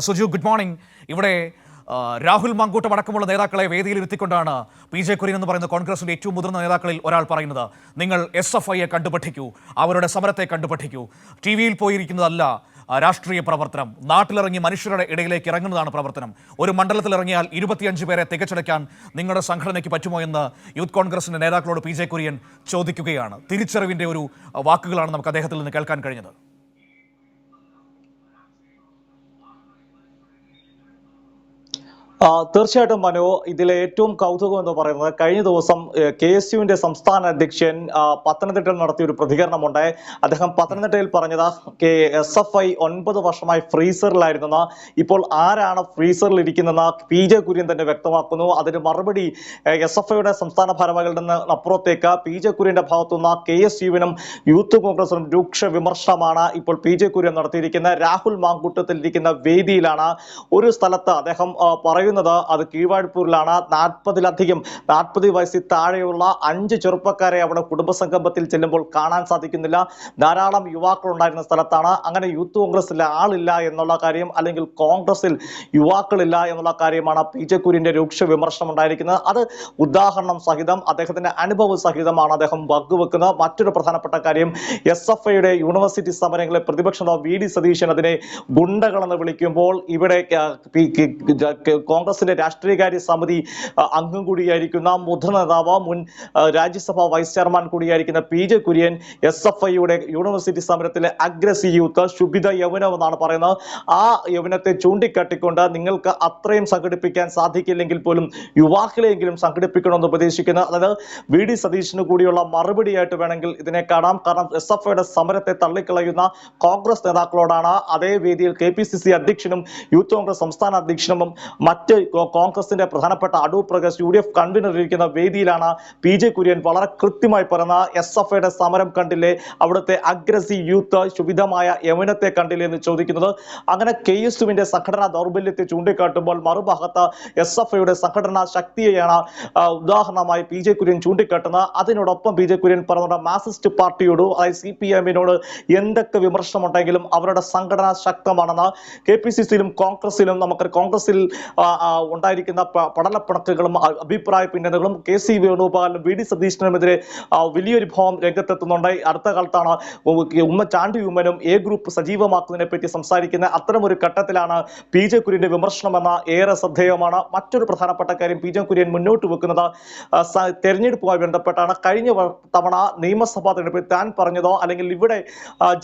Suju, good morning. ഇവിടെ രാഹുൽ മാങ്കൂട്ടം അടക്കമുള്ള നേതാക്കളെ വേദിയിൽ ഇരുത്തിക്കൊണ്ടാണ് പി ജെ കുര്യൻ എന്ന് പറയുന്ന കോൺഗ്രസിന്റെ ഏറ്റവും മുതിർന്ന നേതാക്കളിൽ ഒരാൾ പറയുന്നത്, നിങ്ങൾ SFIയെ കണ്ടുപഠിക്കൂ, അവരുടെ സമരത്തെ കണ്ടുപഠിക്കൂ. ടി വിയിൽ പോയിരിക്കുന്നതല്ല രാഷ്ട്രീയ പ്രവർത്തനം, നാട്ടിലിറങ്ങി മനുഷ്യരുടെ ഇടയിലേക്ക് ഇറങ്ങുന്നതാണ് പ്രവർത്തനം. ഒരു മണ്ഡലത്തിൽ ഇറങ്ങിയാൽ 25 പേരെ തികച്ചടയ്ക്കാൻ നിങ്ങളുടെ സംഘടനയ്ക്ക് പറ്റുമോ എന്ന് യൂത്ത് കോൺഗ്രസിന്റെ നേതാക്കളോട് പി ജെ കുര്യൻ ചോദിക്കുകയാണ്. തിരിച്ചറിവിന്റെ ഒരു വാക്കുകളാണ് നമുക്ക് അദ്ദേഹത്തിൽ നിന്ന് കേൾക്കാൻ കഴിഞ്ഞത്. തീർച്ചയായിട്ടും മനു, ഇതിലെ ഏറ്റവും കൗതുകം എന്ന് പറയുന്നത് കഴിഞ്ഞ ദിവസം KSUവിന്റെ സംസ്ഥാന അധ്യക്ഷൻ പത്തനംതിട്ടയിൽ നടത്തിയ ഒരു പ്രതികരണമുണ്ട്. അദ്ദേഹം പത്തനംതിട്ടയിൽ പറഞ്ഞത് SFI 9 വർഷമായി ഫ്രീസറിലായിരുന്നെന്ന്, ഇപ്പോൾ ആരാണ് ഫ്രീസറിൽ ഇരിക്കുന്നതെന്ന് പി ജെ കുര്യൻ തന്നെ വ്യക്തമാക്കുന്നു. അതിന് മറുപടി SFIയുടെ സംസ്ഥാന ഭാരവാഹികളിൽ നിന്ന് അപ്പുറത്തേക്ക് പി ജെ കുര്യന്റെ ഭാഗത്തുനിന്ന് KSUവിനും യൂത്ത് കോൺഗ്രസിനും രൂക്ഷ വിമർശനമാണ് ഇപ്പോൾ പി ജെ കുര്യൻ നടത്തിയിരിക്കുന്നത്. രാഹുൽ മാങ്കൂട്ടത്തിൽ ഇരിക്കുന്ന വേദിയിലാണ് ഒരു സ്ഥലത്ത് അദ്ദേഹം പറയുന്നത്, അത് കീഴ്വാഴ്പൂരിലാണ്. 40 വയസ്സിൽ താഴെയുള്ള 5 ചെറുപ്പക്കാരെ അവിടെ കുടുംബസംഗമത്തിൽ ചെല്ലുമ്പോൾ കാണാൻ സാധിക്കുന്നില്ല. ധാരാളം യുവാക്കൾ ഉണ്ടായിരുന്ന സ്ഥലത്താണ്. അങ്ങനെ യൂത്ത് കോൺഗ്രസിൽ ആളില്ല എന്നുള്ള കാര്യം, അല്ലെങ്കിൽ കോൺഗ്രസിൽ യുവാക്കളില്ല എന്നുള്ള കാര്യമാണ് പി ജെ കുര്യന്റെ രൂക്ഷ വിമർശനം ഉണ്ടായിരിക്കുന്നത്. അത് ഉദാഹരണം സഹിതം, അദ്ദേഹത്തിന്റെ അനുഭവ സഹിതമാണ് അദ്ദേഹം പങ്കുവെക്കുന്നത്. മറ്റൊരു പ്രധാനപ്പെട്ട കാര്യം, SFIയുടെ യൂണിവേഴ്സിറ്റി സമരങ്ങളെ പ്രതിപക്ഷ നേതാവ് VD സതീശൻ അതിനെ ഗുണ്ടകളെന്ന് വിളിക്കുമ്പോൾ, ഇവിടെ കോൺഗ്രസിന്റെ രാഷ്ട്രീയകാര്യ സമിതി അംഗം കൂടിയായിരിക്കുന്ന മുതിർന്ന നേതാവ്, മുൻ രാജ്യസഭാ വൈസ് ചെയർമാൻ കൂടിയായിരിക്കുന്ന പി ജെ കുര്യൻ SFIയുടെ യൂണിവേഴ്സിറ്റി സമരത്തിലെ അഗ്രസീവ് യൂത്ത് ശുഭിത യൗവനം എന്നാണ് പറയുന്നത്. ആ യൗവനത്തെ ചൂണ്ടിക്കാട്ടിക്കൊണ്ട് നിങ്ങൾക്ക് അത്രയും സംഘടിപ്പിക്കാൻ സാധിക്കില്ലെങ്കിൽ പോലും യുവാക്കളെയെങ്കിലും സംഘടിപ്പിക്കണമെന്ന് ഉപദേശിക്കുന്നത്. അതായത് VD സതീശന് കൂടിയുള്ള മറുപടിയായിട്ട് വേണമെങ്കിൽ ഇതിനെ കാണാം. കാരണം SFIയുടെ സമരത്തെ തള്ളിക്കളയുന്ന കോൺഗ്രസ് നേതാക്കളോടാണ് അതേ വേദിയിൽ KPCC അധ്യക്ഷനും യൂത്ത് കോൺഗ്രസ് സംസ്ഥാന അധ്യക്ഷനും മറ്റ് കോൺഗ്രസിന്റെ പ്രധാനപ്പെട്ട അടൂർ പ്രകാശ് UDF കൺവീനർ ഇരിക്കുന്ന വേദിയിലാണ് പി ജെ കുര്യൻ വളരെ കൃത്യമായി പറയുന്ന SFIയുടെ സമരം കണ്ടില്ലേ, അവിടുത്തെ അഗ്രസീവ് യൂത്ത് ശുഭിതമായ യൗവനത്തെ കണ്ടില്ലേ എന്ന് ചോദിക്കുന്നത്. അങ്ങനെ KSUവിന്റെ സംഘടനാ ദൗർബല്യത്തെ ചൂണ്ടിക്കാട്ടുമ്പോൾ മറുഭാഗത്ത് SFIയുടെ സംഘടനാ ശക്തിയെയാണ് ഉദാഹരണമായി പി ജെ കുര്യൻ ചൂണ്ടിക്കാട്ടുന്നത്. അതിനോടൊപ്പം പി ജെ കുര്യൻ പറഞ്ഞ മാർക്സിസ്റ്റ് പാർട്ടിയോട്, അതായത് CPM-നോട് എന്തൊക്കെ വിമർശനമുണ്ടെങ്കിലും അവരുടെ സംഘടന ശക്തമാണെന്ന് KPCC-യിലും കോൺഗ്രസിലും നമുക്ക് കോൺഗ്രസിൽ ഉണ്ടായിരിക്കുന്ന പടലപ്പിണക്കുകളും അഭിപ്രായ ഭിന്നതകളും KC വേണുഗോപാലിനും VD സതീശനുമെതിരെ വലിയൊരു ഭാവം രംഗത്തെത്തുന്നുണ്ട്. അടുത്ത കാലത്താണ് ഉമ്മൻചാണ്ടി ഉമ്മനും A ഗ്രൂപ്പ് സജീവമാക്കുന്നതിനെ പറ്റി സംസാരിക്കുന്ന അത്തരമൊരു ഘട്ടത്തിലാണ് പി ജെ കുര്യന്റെ വിമർശനം എന്ന ഏറെ ശ്രദ്ധേയമാണ്. മറ്റൊരു പ്രധാനപ്പെട്ട കാര്യം പി ജെ കുര്യൻ മുന്നോട്ട് വെക്കുന്നത് തെരഞ്ഞെടുപ്പുമായി ബന്ധപ്പെട്ടാണ്. കഴിഞ്ഞ തവണ നിയമസഭാ തെരഞ്ഞെടുപ്പിൽ താൻ പറഞ്ഞതോ അല്ലെങ്കിൽ ഇവിടെ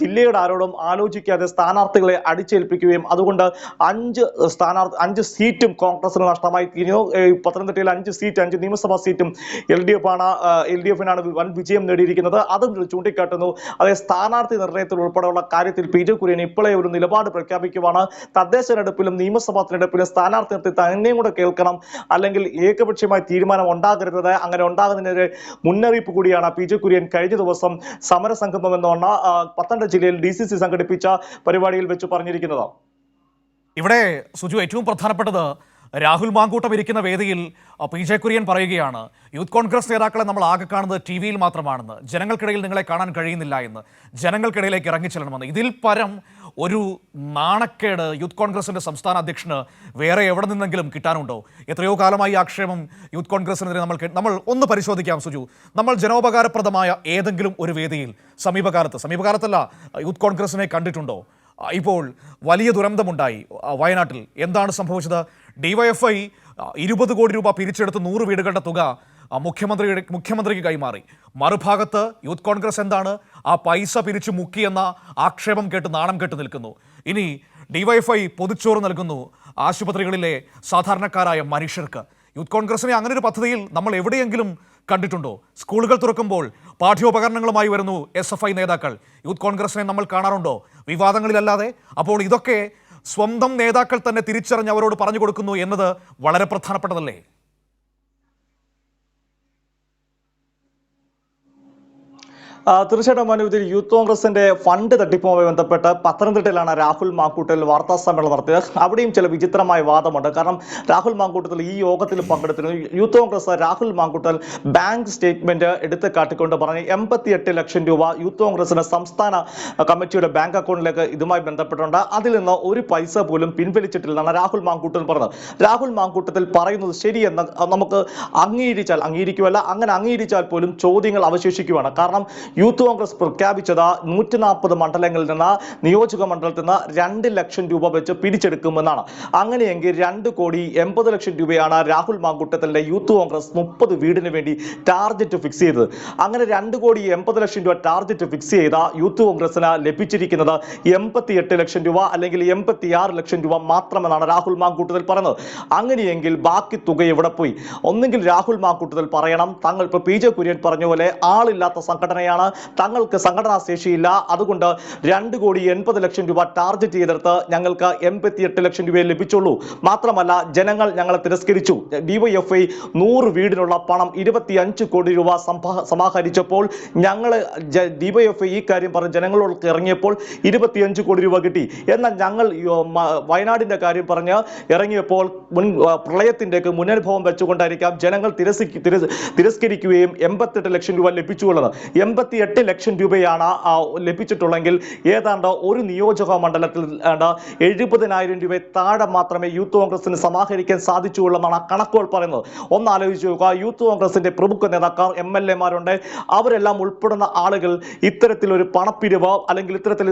ജില്ലയുടെ ആരോടും ആലോചിക്കാതെ സ്ഥാനാർത്ഥികളെ അടിച്ചേൽപ്പിക്കുകയും അതുകൊണ്ട് 5 സീറ്റും കോൺഗ്രസിന് നഷ്ടമായി തീരുന്നു. പത്തനംതിട്ടയിൽ 5 സീറ്റ്, 5 നിയമസഭാ സീറ്റും LDF-നാണ് വൻ വിജയം നേടിയിരിക്കുന്നത്. അതും ചൂണ്ടിക്കാട്ടുന്നു. അതായത് സ്ഥാനാർത്ഥി നിർണയത്തിൽ ഉൾപ്പെടെയുള്ള കാര്യത്തിൽ പി ജെ കുര്യൻ ഇപ്പോഴേ ഒരു നിലപാട് പ്രഖ്യാപിക്കുവാണ്. തദ്ദേശ തെരഞ്ഞെടുപ്പിലും നിയമസഭാ തെരഞ്ഞെടുപ്പിലും സ്ഥാനാർത്ഥി നിർത്തി തന്നെയും കൂടെ കേൾക്കണം, അല്ലെങ്കിൽ ഏകപക്ഷീയമായി തീരുമാനം ഉണ്ടാകരുത്. അങ്ങനെ ഉണ്ടാകുന്നതിനെതിരെ മുന്നറിയിപ്പ് കൂടിയാണ് പി ജെ കുര്യൻ കഴിഞ്ഞ ദിവസം സമരസംഗമം എന്ന പത്തനംതിട്ട ജില്ലയിൽ DCC സംഘടിപ്പിച്ച പരിപാടിയിൽ വെച്ച് പറഞ്ഞിരിക്കുന്നത്. ഇവിടെ സുജു, ഏറ്റവും പ്രധാനപ്പെട്ടത് രാഹുൽ മാങ്കൂട്ടം ഇരിക്കുന്ന വേദിയിൽ പി ജെ കുര്യൻ പറയുകയാണ്, യൂത്ത് കോൺഗ്രസ് നേതാക്കളെ നമ്മൾ ആകെ കാണുന്നത് ടി വിയിൽ മാത്രമാണെന്ന്, ജനങ്ങൾക്കിടയിൽ നിങ്ങളെ കാണാൻ കഴിയുന്നില്ല എന്ന്, ജനങ്ങൾക്കിടയിലേക്ക് ഇറങ്ങിച്ചെല്ലണമെന്ന്. ഇതിൽ പരം ഒരു നാണക്കേട് യൂത്ത് കോൺഗ്രസിൻ്റെ സംസ്ഥാന അധ്യക്ഷന് വേറെ എവിടെ നിന്നെങ്കിലും കിട്ടാനുണ്ടോ? എത്രയോ കാലമായി ആക്ഷേപം യൂത്ത് കോൺഗ്രസിനെതിരെ നമ്മൾ ഒന്ന് പരിശോധിക്കാം സുജു. നമ്മൾ ജനോപകാരപ്രദമായ ഏതെങ്കിലും ഒരു വേദിയിൽ സമീപകാലത്തല്ല യൂത്ത് കോൺഗ്രസിനെ കണ്ടിട്ടുണ്ടോ? ഇപ്പോൾ വലിയ ദുരന്തമുണ്ടായി വയനാട്ടിൽ. എന്താണ് സംഭവിച്ചത്? DYFI 20 കോടി രൂപ പിരിച്ചെടുത്ത് 100 വീടുകളുടെ തുക മുഖ്യമന്ത്രിക്ക് കൈമാറി. മറുഭാഗത്ത് യൂത്ത് കോൺഗ്രസ് എന്താണ് ആ പൈസ പിരിച്ചു മുക്കിയെന്ന ആക്ഷേപം കേട്ട് നാണം കെട്ട് നിൽക്കുന്നു. ഇനി DYFI പൊതിച്ചോറ് നൽകുന്നു ആശുപത്രികളിലെ സാധാരണക്കാരായ മനുഷ്യർക്ക്. യൂത്ത് കോൺഗ്രസിനെ അങ്ങനെ ഒരു പദ്ധതിയിൽ നമ്മൾ എവിടെയെങ്കിലും കണ്ടിട്ടുണ്ടോ? സ്കൂളുകൾ തുറക്കുമ്പോൾ പാഠ്യോപകരണങ്ങളുമായി വരുന്നു SFI നേതാക്കൾ. യൂത്ത് കോൺഗ്രസിനെ നമ്മൾ കാണാറുണ്ടോ വിവാദങ്ങളിലല്ലാതെ? അപ്പോൾ ഇതൊക്കെ സ്വന്തം നേതാക്കൾ തന്നെ തിരിച്ചറിഞ്ഞ് അവരോട് പറഞ്ഞു കൊടുക്കുന്നു എന്നത് വളരെ പ്രധാനപ്പെട്ടതല്ലേ? തീർച്ചയായിട്ടും മനു, ഇതിൽ യൂത്ത് കോൺഗ്രസിന്റെ ഫണ്ട് തട്ടിപ്പുമായി ബന്ധപ്പെട്ട് പത്തനംതിട്ടയിലാണ് രാഹുൽ മാങ്കൂട്ടത്തിൽ വാർത്താ സമ്മേളനം നടത്തിയത്. അവിടെയും ചില വിചിത്രമായ വാദമുണ്ട്. കാരണം രാഹുൽ മാങ്കൂട്ടത്തിൽ ഈ യോഗത്തിൽ പങ്കെടുത്തിരുന്നു. Youth Congress Rahul Mankoottal bank statement എടുത്ത് കാട്ടിക്കൊണ്ട് പറഞ്ഞ് 88 ലക്ഷം രൂപ യൂത്ത് കോൺഗ്രസിന്റെ സംസ്ഥാന കമ്മിറ്റിയുടെ ബാങ്ക് അക്കൗണ്ടിലേക്ക് ഇതുമായി ബന്ധപ്പെട്ടുണ്ട്. അതിൽ നിന്ന് ഒരു പൈസ പോലും പിൻവലിച്ചിട്ടില്ലെന്നാണ് രാഹുൽ മാങ്കൂട്ടൽ പറഞ്ഞത്. രാഹുൽ മാങ്കൂട്ടത്തിൽ പറയുന്നത് ശരിയെന്ന് നമുക്ക് അംഗീകരിക്കുമല്ല, അങ്ങനെ അംഗീകരിച്ചാൽ പോലും ചോദ്യങ്ങൾ അവശേഷിക്കുകയാണ്. കാരണം യൂത്ത് കോൺഗ്രസ് പ്രഖ്യാപിച്ചത് 140 മണ്ഡലങ്ങളിൽ നിന്ന്, നിയോജക മണ്ഡലത്തിൽ നിന്ന് 2 ലക്ഷം രൂപ വെച്ച് പിരിച്ചെടുക്കുമെന്നാണ്. അങ്ങനെയെങ്കിൽ 2,80,00,000 രൂപയാണ് രാഹുൽ മാങ്കൂട്ടത്തിന്റെ യൂത്ത് കോൺഗ്രസ് 30 വീടിന് വേണ്ടി ടാർഗറ്റ് ഫിക്സ് ചെയ്തത്. അങ്ങനെ 2,80,00,000 രൂപ ടാർഗറ്റ് ഫിക്സ് ചെയ്ത യൂത്ത് കോൺഗ്രസിന് ലഭിച്ചിരിക്കുന്നത് 88 ലക്ഷം രൂപ അല്ലെങ്കിൽ 86 ലക്ഷം രൂപ മാത്രമെന്നാണ് രാഹുൽ മാങ്കൂട്ടത്തിൽ പറയുന്നത്. അങ്ങനെയെങ്കിൽ ബാക്കി തുക എവിടെ പോയി? ഒന്നെങ്കിൽ രാഹുൽ മാങ്കൂട്ടത്തിൽ പറയണം, തങ്ങൾ ഇപ്പോൾ പി ജെ കുര്യൻ പറഞ്ഞ പോലെ ആളില്ലാത്ത സംഘടനയാണ്, തങ്ങൾക്ക് സംഘടനാ ശേഷിയില്ല, അതുകൊണ്ട് 2,80,00,000 രൂപ ടാർഗറ്റ് ചെയ്തെടുത്ത് ഞങ്ങൾക്ക് 88 ലക്ഷം രൂപയെ ലഭിച്ചുള്ളൂ. മാത്രമല്ല ജനങ്ങൾ ഞങ്ങളെ തിരസ്കരിച്ചു. ഡിവൈഎഫ്ഐ 100 വീടിനുള്ള പണം 25 കോടി രൂപ സമാഹരിച്ചപ്പോൾ ഞങ്ങൾ ഡിവൈഎഫ്ഐ ഈ കാര്യം പറഞ്ഞ് ജനങ്ങളോട് ഇറങ്ങിയപ്പോൾ 25 കോടി രൂപ കിട്ടി. എന്നാൽ ഞങ്ങൾ വയനാടിന്റെ കാര്യം പറഞ്ഞ് ഇറങ്ങിയപ്പോൾ പ്രളയത്തിൻ്റെയൊക്കെ മുനനുഭവം വെച്ചുകൊണ്ടായിരിക്കാം ജനങ്ങൾ തിരസ്കരിക്കുകയും 88 ലക്ഷം രൂപ ലഭിച്ചുള്ളത്. 88 ലക്ഷം രൂപയാണ് ലഭിച്ചിട്ടുള്ളെങ്കിൽ ഏതാണ്ട് ഒരു നിയോജക മണ്ഡലത്തിൽ 70,000 രൂപ താഴെ മാത്രമേ യൂത്ത് കോൺഗ്രസിന് സമാഹരിക്കാൻ സാധിച്ചുള്ളൂ കണക്കുകൾ പറയുന്നത്. ഒന്ന് ആലോചിച്ച് നോക്കുക. യൂത്ത് കോൺഗ്രസിന്റെ പ്രമുഖ നേതാക്കൾ, MLA-മാരുണ്ട്, അവരെല്ലാം ഉൾപ്പെടുന്ന ആളുകൾ ഇത്തരത്തിലൊരു പണപ്പിരിവ് അല്ലെങ്കിൽ ഇത്തരത്തിൽ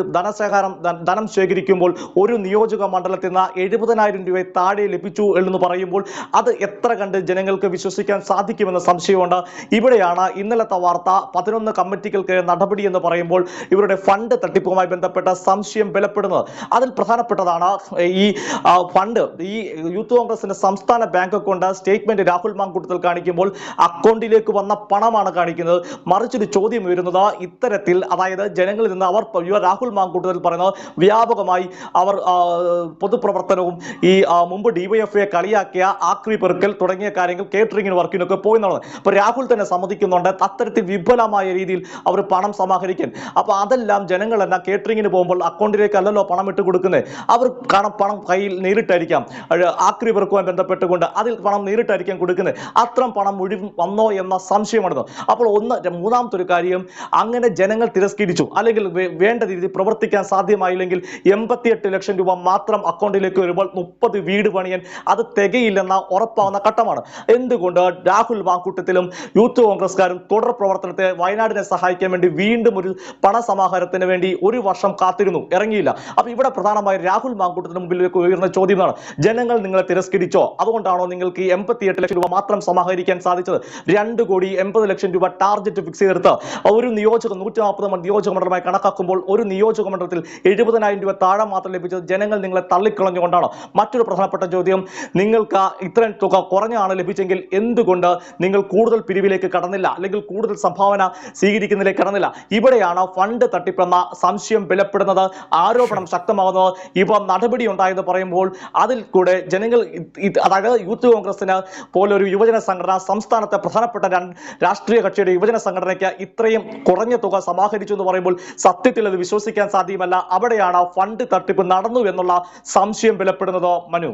ധനം ശേഖരിക്കുമ്പോൾ ഒരു നിയോജക മണ്ഡലത്തിൽ നിന്ന് 70,000 രൂപ താഴെ ലഭിച്ചു എന്ന് പറയുമ്പോൾ അത് എത്ര കണ്ട് ജനങ്ങൾക്ക് വിശ്വസിക്കാൻ സാധിക്കുമെന്ന സംശയമുണ്ട്. ഇവിടെയാണ് ഇന്നലത്തെ വാർത്ത 11 കമ്മിറ്റികൾക്ക് നടപടി എന്ന് പറയുമ്പോൾ ഇവരുടെ ഫണ്ട് തട്ടിപ്പുമായി ബന്ധപ്പെട്ട സംശയം ബലപ്പെടുന്നത്. അതിൽ പ്രധാനപ്പെട്ടതാണ് ഈ ഫണ്ട്, ഈ യൂത്ത് കോൺഗ്രസിന്റെ സംസ്ഥാന bank account statement Rahul Mamkootathil കാണിക്കുമ്പോൾ അക്കൗണ്ടിലേക്ക് വന്ന പണമാണ് കാണിക്കുന്നത്. മറിച്ചൊരു ചോദ്യം ഉയരുന്നത് ഇത്തരത്തിൽ, അതായത് ജനങ്ങളിൽ നിന്ന് അവർ രാഹുൽ മാങ്കൂട്ടത്തിൽ പറയുന്നത് വ്യാപകമായി അവർ പൊതുപ്രവർത്തനവും ഈ മുമ്പ് ഡിവൈഎഫ്ഐയെ കളിയാക്കിയ ആക്രി പെറുക്കൽ തുടങ്ങിയ കാര്യങ്ങൾ, കേറ്ററിംഗിന് വർക്കിനൊക്കെ പോയി എന്നുള്ളത്. അപ്പൊ രാഹുൽ തന്നെ സമ്മതിക്കുന്നുണ്ട് അത്തരത്തിൽ വിപുലമായ രീതിയിൽ അവർ പണം സമാഹരിക്കാൻ. അപ്പൊ അതെല്ലാം ജനങ്ങളെല്ലാം കേറ്ററിംഗിന് പോകുമ്പോൾ അക്കൗണ്ടിലേക്ക് അല്ലല്ലോ പണം ഇട്ട് കൊടുക്കുന്നത്. അവർ പണം കയ്യിൽ നേരിട്ടായിരിക്കാം ആക്രി പെറുക്കുവാൻ ബന്ധപ്പെട്ടുകൊണ്ട് അതിൽ പണം നേരിട്ടായിരിക്കാം കൊടുക്കുന്നത്. അത്രയും പണം മുഴുവൻ വന്നോ എന്ന സംശയമാണ്. അപ്പോൾ മൂന്നാമത്തെ ഒരു കാര്യം, അങ്ങനെ ജനങ്ങൾ തിരസ്കരിച്ചു അല്ലെങ്കിൽ വേണ്ട രീതിയിൽ പ്രവർത്തിക്കാൻ സാധ്യമായില്ലെങ്കിൽ 88 ലക്ഷം രൂപ മാത്രം അക്കൗണ്ടിലേക്ക് വരുമ്പോൾ 30 വീട് പണിയാൻ അത് തികയില്ലെന്ന ഉറപ്പാവുന്ന ഘട്ടമാണ്. എന്തുകൊണ്ട് രാഹുൽ മാങ്കൂട്ടത്തിലും യൂത്ത് കോൺഗ്രസ്കാരും തുടർ പ്രവർത്തനത്തെ വയനാടിനെ സഹായിക്കാൻ വേണ്ടി വീണ്ടും ഒരു പണസമാഹാരത്തിന് വേണ്ടി 1 വർഷം കാത്തിരുന്നു, ഇറങ്ങിയില്ല. അപ്പൊ ഇവിടെ പ്രധാനമായും രാഹുൽ മാങ്കൂട്ടത്തിന് മുമ്പിലേക്ക് ഉയർന്ന ചോദ്യമാണ്, ജനങ്ങൾ നിങ്ങളെ തിരസ്കരിച്ചോ? അതുകൊണ്ടാണോ നിങ്ങൾക്ക് 88 ലക്ഷം രൂപ മാത്രം സമാഹരിക്കാൻ സാധിച്ചത്? 2,80,00,000 രൂപ ടാർഗറ്റ് ഫിക്സ് ചെയ്തെടുത്ത് ഒരു 140 നിയോജക മണ്ഡലമായി കണക്കാക്കുമ്പോൾ ഒരു നിയോജക മണ്ഡലത്തിൽ 70,000 രൂപ താഴെ മാത്രം ലഭിച്ചത് ജനങ്ങൾ നിങ്ങളെ തള്ളിക്കളഞ്ഞുകൊണ്ടാണ്. മറ്റൊരു പ്രധാനപ്പെട്ട ചോദ്യം, നിങ്ങൾക്ക് ഇത്രയും തുക കുറഞ്ഞാണ് ലഭിച്ചെങ്കിൽ എന്തുകൊണ്ട് നിങ്ങൾ കൂടുതൽ പിരിവിലേക്ക് കടന്നില്ല അല്ലെങ്കിൽ കൂടുതൽ സംഭാവന സ്വീകരിക്കുന്നതിലേക്ക് കടന്നില്ല? ഇവിടെയാണ് ഫണ്ട് തട്ടിപ്പെന്ന സംശയം ബലപ്പെടുന്നത്, ആരോപണം ശക്തമാകുന്നത്. ഇപ്പം നടപടി ഉണ്ടായെന്ന് പറയുമ്പോൾ അതിൽ കൂടെ ജനങ്ങൾ, അതായത് യൂത്ത് കോൺഗ്രസിന് പോലൊരു യുവജന സംഘടന, സംസ്ഥാനത്തെ പ്രധാനപ്പെട്ട രാഷ്ട്രീയ കക്ഷിയുടെ യുവജന സംഘടനയ്ക്ക് ഇത്രയും കുറഞ്ഞ തുക സമാഹരിച്ചു എന്ന് പറയുമ്പോൾ സത്യത്തിൽ അത് വിശ്വസിക്കാൻ സാധ്യമല്ല. അവിടെയാണ് ഫണ്ട് തട്ടിപ്പ് നടന്നു എന്നുള്ള സംശയം ബലപ്പെടുന്നത്. മനു.